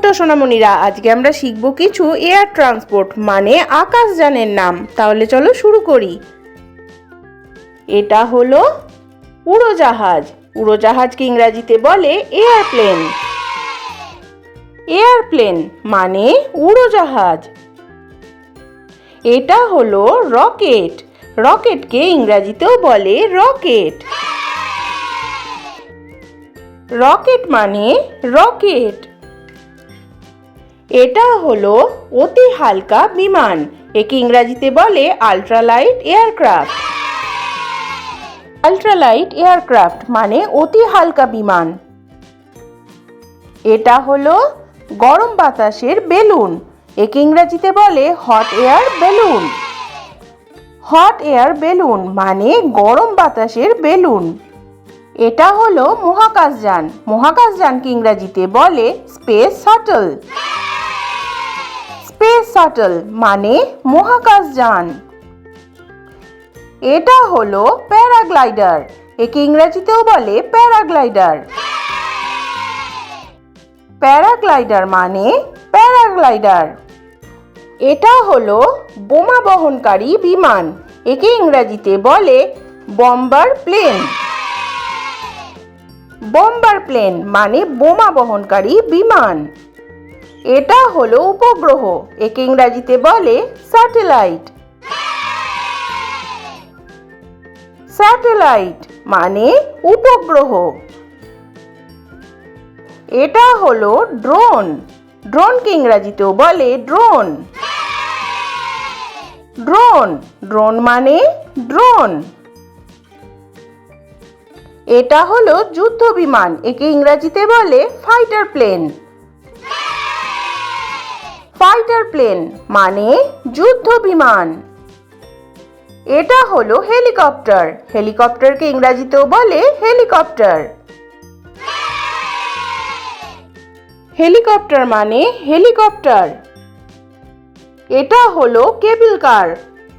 ছোট্ট সোনামণিরা, আজকে আমরা শিখব কিছু এয়ার ট্রান্সপোর্ট মানে আকাশযানের নাম। তাহলে চলো শুরু করি। এটা হলো উড়োজাহাজ। উড়োজাহাজকে ইংরাজিতে বলে এয়ারপ্লেন। এয়ারপ্লেন মানে উড়োজাহাজ। এটা হলো রকেট। রকেটকে ইংরাজিতেও বলে রকেট। রকেট মানে রকেট। এটা হলো অতি হালকা বিমান। একে ইংরাজিতে বলে আল্ট্রালাইট এয়ারক্রাফট। আল্ট্রালাইট এয়ারক্রাফট মানে অতি হালকা বিমান। এটা হলো গরম বাতাসের বেলুন। একে ইংরাজিতে বলে hot air balloon. Hot air balloon মানে গরম বাতাসের বেলুন। এটা হলো মহাকাশযান। মহাকাশযানকে ইংরাজিতে বলে স্পেস শাটল। স্পেস শাটল মানে মহাকাশযান। এটা হলো প্যারাগ্লাইডার। একে ইংরেজিতেও বলে প্যারাগ্লাইডার। প্যারাগ্লাইডার মানে প্যারাগ্লাইডার। এটা হলো বোমা বহনকারী বিমান। একে ইংরেজিতে বলে বম্বার প্লেন। বম্বার প্লেন মানে বোমা বহনকারী বিমান। এটা হলো উপগ্রহ। একে ইংরাজিতে বলে স্যাটেলাইট। স্যাটেলাইট মানে উপগ্রহ। এটা হলো ড্রোন। ড্রোনকে ইংরাজিতেও বলে ড্রোন। ড্রোন ড্রোন মানে ড্রোন। এটা হলো যুদ্ধ বিমান। একে ইংরাজিতে বলে ফাইটার প্লেন। ফাইটার প্লেন মানে যুদ্ধ বিমান। এটা হলো হেলিকপ্টার। হেলিকপ্টারকে ইংরাজিতেও বলে হেলিকপ্টার। হেলিকপ্টার মানে হেলিকপ্টার। এটা হলো কেবল কার।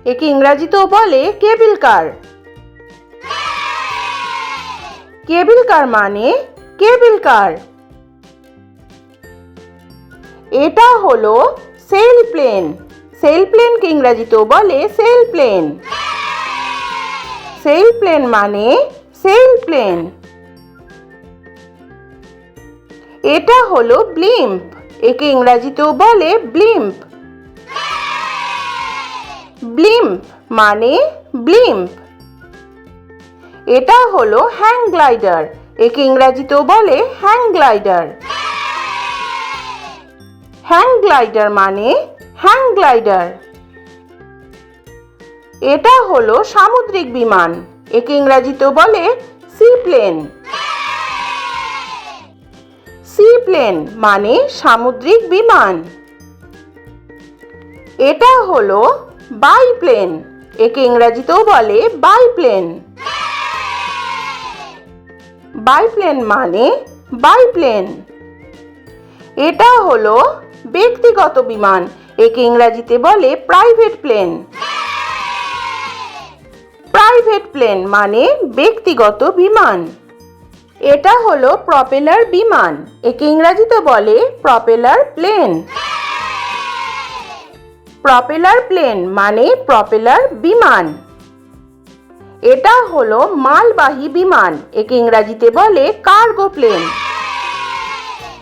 একে ইংরাজিতেও বলে কেবল কার। কেবল কার মানে কেবল কার। এটা হলো সেল প্লেন। সেল প্লেনকে ইংরাজিতেও বলে সেল প্লেন। সেল প্লেন মানে সেল প্লেন। এটা হলো ব্লিম্প। একে ইংরাজিতেও বলে ব্লিম্প। ব্লিম্প মানে ব্লিম্প। এটা হলো হ্যাং গ্লাইডার। একে ইংরাজিতেও বলে হ্যাং গ্লাইডার। হ্যাং গ্লাইডার মানে হ্যাং গ্লাইডার। এটা হলো সামুদ্রিক বিমান। একে ইংরাজিতেও বলে সি প্লেন। সি প্লেন মানে সামুদ্রিক বিমান। এটা হলো বাইপ্লেন। একে ইংরাজিতেও বলে বাইপ্লেন। বাইপ্লেন মানে বাইপ্লেন। এটা হলো ব্যক্তিগত বিমান। একে ইংরাজিতে বলে প্রাইভেট প্লেন। প্রাইভেট প্লেন মানে ব্যক্তিগত বিমান। এটা হলো প্রপেলার বিমান। একে ইংরাজিতে বলে প্রপেলার প্লেন। প্রপেলার প্লেন মানে প্রপেলার বিমান। এটা হলো মালবাহী বিমান। একে ইংরাজিতে বলে কার্গো প্লেন।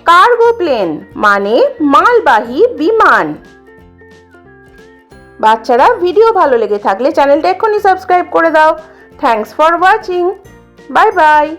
কার্গো প্লেন মানে মালবাহী বিমান। বাচ্চারা, ভিডিও ভালো লেগে থাকলে চ্যানেলটা এক্ষুনি সাবস্ক্রাইব করে দাও। Thanks for watching. Bye bye.